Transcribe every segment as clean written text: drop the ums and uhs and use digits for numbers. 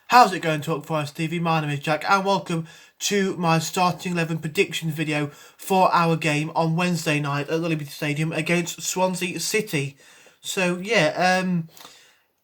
How's it going, Talk Forest TV? My name is Jack and welcome to my starting 11 predictions video for our game on Wednesday night at the Liberty Stadium against Swansea City. So yeah,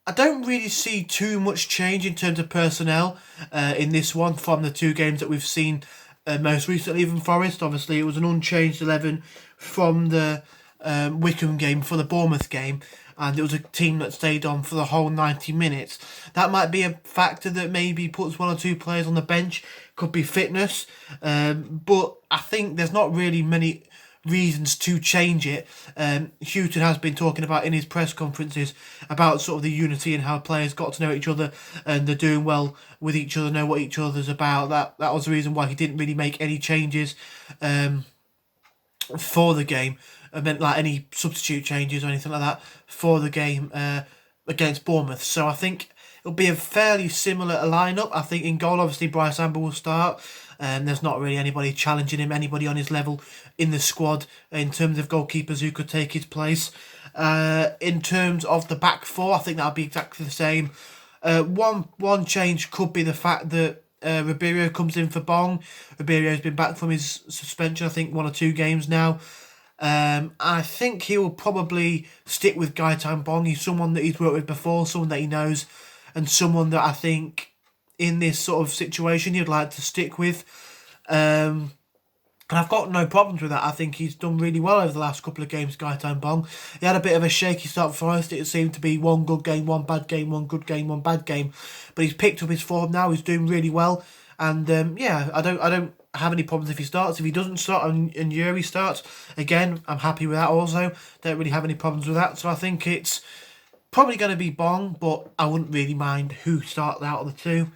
I don't really see too much change in terms of personnel in this one from the two games that we've seen most recently from Forest. Obviously it was an unchanged 11 from the Wycombe game for the Bournemouth game, and it was a team that stayed on for the whole 90 minutes. That might be a factor that maybe puts one or two players on the bench, could be fitness, but I think there's not really many reasons to change it. Houghton has been talking about in his press conferences about sort of the unity and how players got to know each other and they're doing well with each other, know what each other's about. That was the reason why he didn't really make any changes for the game. I meant like any substitute changes or anything like that for the game against Bournemouth. So I think it'll be a fairly similar lineup. I think in goal, obviously, Bryce Amber will start. There's not really anybody challenging him, anybody on his level in the squad in terms of goalkeepers who could take his place. In terms of the back four, I think that'll be exactly the same. One change could be the fact that Ribeiro comes in for Bong. Ribeiro's been back from his suspension, I think 1 or 2 games now. I think he will probably stick with Gaetan Bong. He's someone that he's worked with before, someone that he knows, and someone that I think in this sort of situation he'd like to stick with. And I've got no problems with that. I think he's done really well over the last couple of games, Gaetan Bong. He had a bit of a shaky start for Forest. It seemed to be one good game, one bad game, one good game, one bad game. But he's picked up his form now. He's doing really well. And yeah, I don't have any problems if he starts. If he doesn't start and Yuri starts, again, I'm happy with that also. Don't really have any problems with that. So I think it's probably going to be Bong, but I wouldn't really mind who starts out of the two.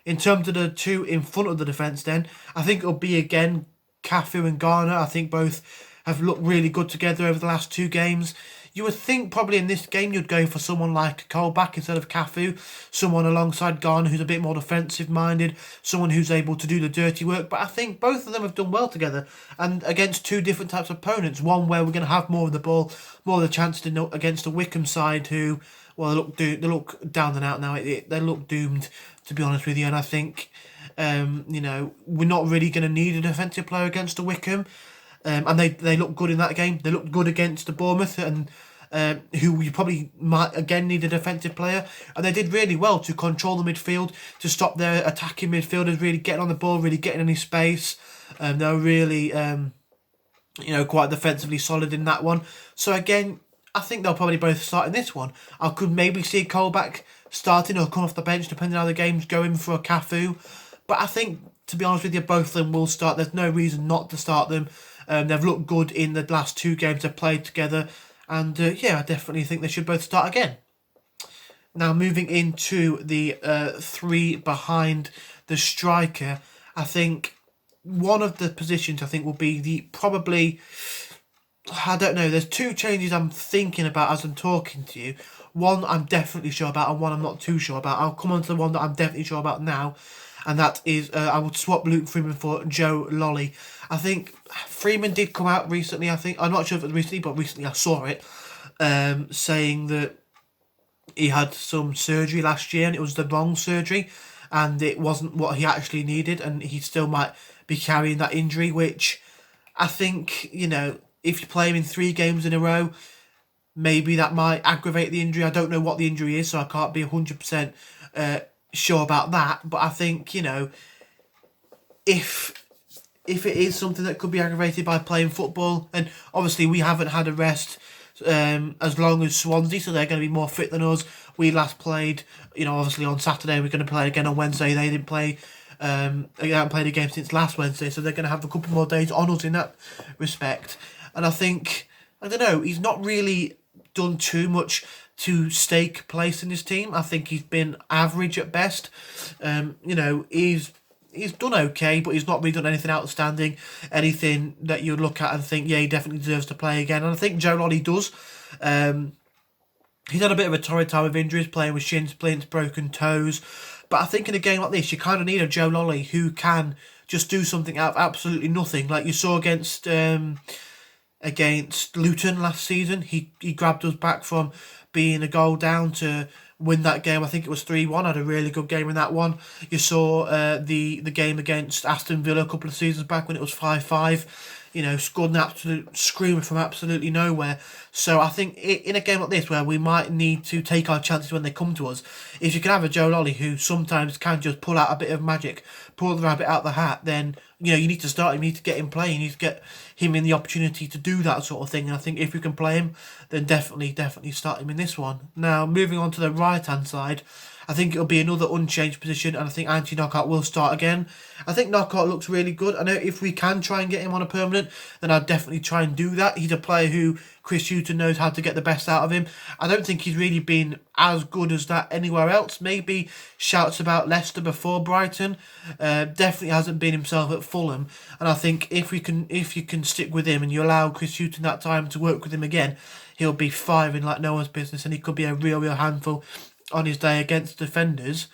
In terms of the two in front of the defence then, I think it'll be again Cafu and Garner. I think both have looked really good together over the last 2 games. You would think probably in this game you'd go for someone like Colback instead of Cafu, someone alongside Garner who's a bit more defensive minded, someone who's able to do the dirty work. But I think both of them have done well together and against 2 different types of opponents. One where we're going to have more of the ball, more of the chance to know against the Wycombe side who, well, they look down and out now. They look doomed, to be honest with you. And I think, we're not really going to need a defensive player against the Wycombe. And they look good in that game. They looked good against the Bournemouth, and who you probably might again need a defensive player. And they did really well to control the midfield, to stop their attacking midfielders really getting on the ball, really getting any space. They were really, quite defensively solid in that one. So again, I think they'll probably both start in this one. I could maybe see Colback starting or come off the bench depending on how the game's going for a Cafu. But I think, to be honest with you, both of them will start. There's no reason not to start them. They've looked good in the last 2 games they've played together. And yeah, I definitely think they should both start again. Now, moving into the 3 behind the striker, I think one of the positions will be I don't know, there's 2 changes I'm thinking about as I'm talking to you. One I'm definitely sure about and one I'm not too sure about. I'll come on to the one that I'm definitely sure about now. And that is, I would swap Luke Freeman for Joe Lolly. I think Freeman did come out recently, I'm not sure if it was recently, but recently I saw it, saying that he had some surgery last year and it was the wrong surgery and it wasn't what he actually needed and he still might be carrying that injury, which I think, if you play him in 3 games in a row, maybe that might aggravate the injury. I don't know what the injury is, so I can't be 100% sure about that. But I think, if it is something that could be aggravated by playing football, and obviously we haven't had a rest as long as Swansea, so they're going to be more fit than us. We last played, obviously on Saturday. We're going to play again on Wednesday. They didn't play. They haven't played a game since last Wednesday, so they're going to have a couple more days on us in that respect. And I think, I don't know, he's not really done too much to stake place in this team. I think he's been average at best. He's done okay, but he's not really done anything outstanding, anything that you look at and think, yeah, he definitely deserves to play again. And I think Joe Lolly does. He's had a bit of a torrid time with injuries, playing with shin splints, broken toes. But I think in a game like this, you kind of need a Joe Lolly who can just do something out of absolutely nothing. Like you saw against Luton last season. He grabbed us back from being a goal down to win that game. I think it was 3-1. Had a really good game in that one. You saw the game against Aston Villa a couple of seasons back when it was 5-5. You know, scored an absolute screamer from absolutely nowhere. So I think in a game like this where we might need to take our chances when they come to us, if you can have a Joe Lolly who sometimes can just pull out a bit of magic, pull the rabbit out the hat, then, you know, you need to start him, you need to get him playing, you need to get him in the opportunity to do that sort of thing. And I think if we can play him, then definitely start him in this one. Now, moving on to the right-hand side, I think it'll be another unchanged position, and I think Anthony Knockaert will start again. I think Knockaert looks really good. I know if we can try and get him on a permanent, then I'd definitely try and do that. He's a player who Chris Hughton knows how to get the best out of him. I don't think he's really been as good as that anywhere else. Maybe shouts about Leicester before Brighton. Definitely hasn't been himself at Fulham. And I think if you can stick with him and you allow Chris Hughton that time to work with him again, he'll be firing like no one's business, and he could be a real handful on his day against defenders.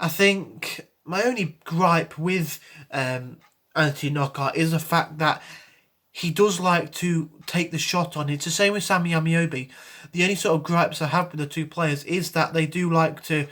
I think my only gripe with Anthony Knockaert is the fact that he does like to take the shot on. It's the same with Sammy Amiobi. The only sort of gripes I have with the two players is that they do like to,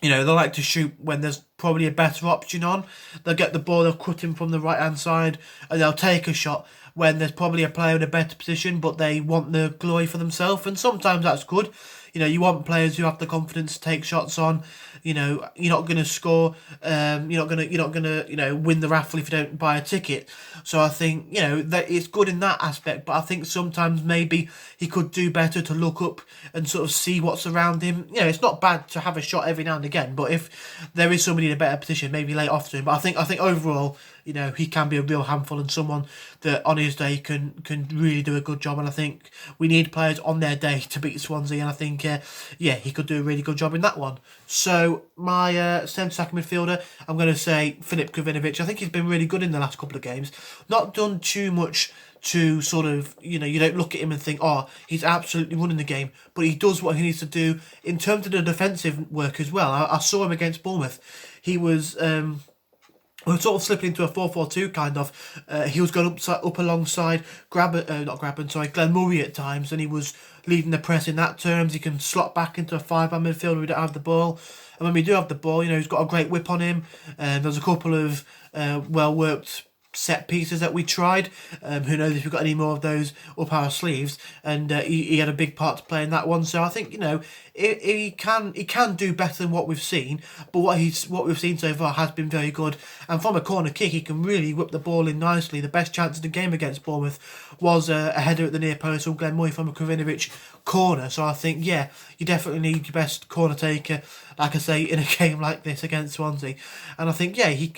you know, they like to shoot when there's probably a better option on. They'll get the ball, they'll cut him from the right-hand side, and they'll take a shot when there's probably a player in a better position, but they want the glory for themselves, and sometimes that's good. You know, you want players who have the confidence to take shots on. You know, you're not going to score. You're not gonna, you know, win the raffle if you don't buy a ticket. So I think, you know, that it's good in that aspect. But I think sometimes maybe he could do better to look up and sort of see what's around him. You know, it's not bad to have a shot every now and again. But if there is somebody in a better position, maybe lay it off to him. But I think overall, you know, he can be a real handful and someone that on his day can really do a good job. And I think we need players on their day to beat Swansea. And I think, he could do a really good job in that one. So my centre-attacking midfielder, I'm going to say Filip Krovinovic. I think he's been really good in the last couple of games. Not done too much to sort of, you know, you don't look at him and think, oh, he's absolutely running the game. But he does what he needs to do in terms of the defensive work as well. I saw him against Bournemouth. He was... we're sort of slipping into a 4-4-2 kind of. He was going up alongside Glenn Murray at times, and he was leading the press in that terms. He can slot back into a 5-man midfield. We don't have the ball, and when we do have the ball, you know, he's got a great whip on him. There's a couple of well worked set pieces that we tried. Who knows if we've got any more of those up our sleeves? And he had a big part to play in that one. So I think, you know, he can do better than what we've seen. But what we've seen so far has been very good. And from a corner kick, he can really whip the ball in nicely. The best chance of the game against Bournemouth was a header at the near post from Glenn Murray from a Krovinovic corner. So I think, yeah, you definitely need your best corner taker, like I say, in a game like this against Swansea. And I think, yeah, he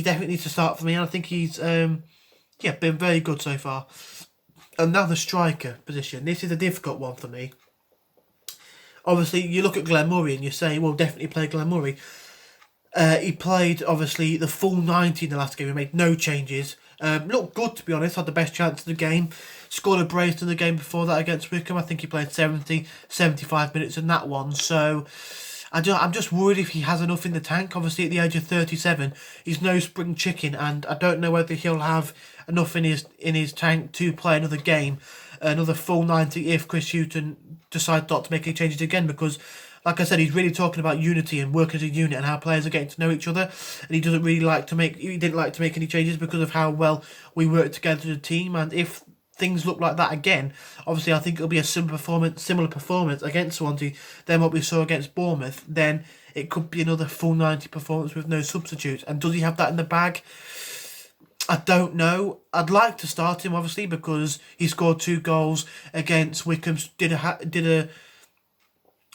definitely needs to start for me. And I think he's been very good so far. And now the striker position. This is a difficult one for me. Obviously, you look at Glenn Murray and you say, well, definitely play Glenn Murray. He played, obviously, the full 90 in the last game. He made no changes. Looked good, to be honest. Had the best chance of the game. Scored a brace in the game before that against Wickham. I think he played 75 minutes in that one. So I'm just worried if he has enough in the tank. Obviously, at the age of 37, he's no spring chicken, and I don't know whether he'll have enough in his tank to play another game, another full 90 if Chris Hughton decides not to make any changes again, because like I said, he's really talking about unity and working as a unit and how players are getting to know each other, and he didn't like to make any changes because of how well we work together as a team. And if things look like that again, obviously I think it'll be a similar performance against Swansea than what we saw against Bournemouth. Then it could be another full 90 performance with no substitutes. And does he have that in the bag? I don't know. I'd like to start him, obviously, because he scored 2 goals against Wickham, did a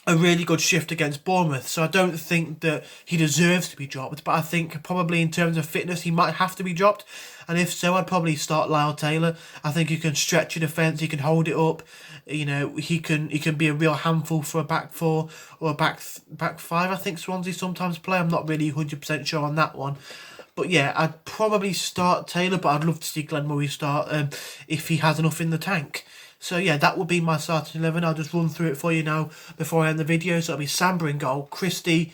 really good shift against Bournemouth. So I don't think that he deserves to be dropped, but I think probably in terms of fitness he might have to be dropped. And if so, I'd probably start Lyle Taylor. I think he can stretch your defence, he can hold it up. You know, he can be a real handful for a back 4 or a back 5. I think Swansea sometimes play. I'm not really 100% sure on that one. But yeah, I'd probably start Taylor, but I'd love to see Glenn Murray start if he has enough in the tank. So yeah, that would be my starting 11. I'll just run through it for you now before I end the video. So it'll be Samba in goal, Christie,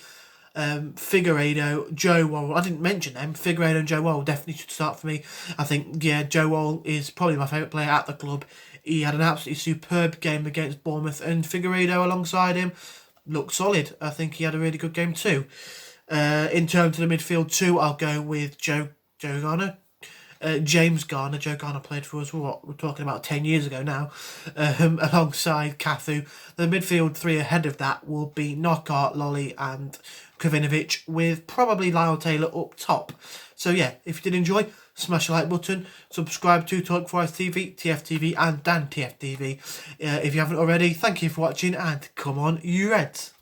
Figueiredo, Joe Worrell. I didn't mention them. Figueiredo and Joe Worrell definitely should start for me. I think, yeah, Joe Worrell is probably my favourite player at the club. He had an absolutely superb game against Bournemouth, and Figueiredo alongside him looked solid. I think he had a really good game too. In terms of the midfield too, I'll go with Joe Garner. James Garner. Joe Garner played for us, what, we're talking about 10 years ago now, alongside Cafu. The midfield three ahead of that will be Knockaert, Lolly and Krovinovic, with probably Lyle Taylor up top. So yeah, if you did enjoy, smash the like button, subscribe to Talk for Us TV, TFTV and Dan TFTV. If you haven't already, thank you for watching, and come on, you Reds!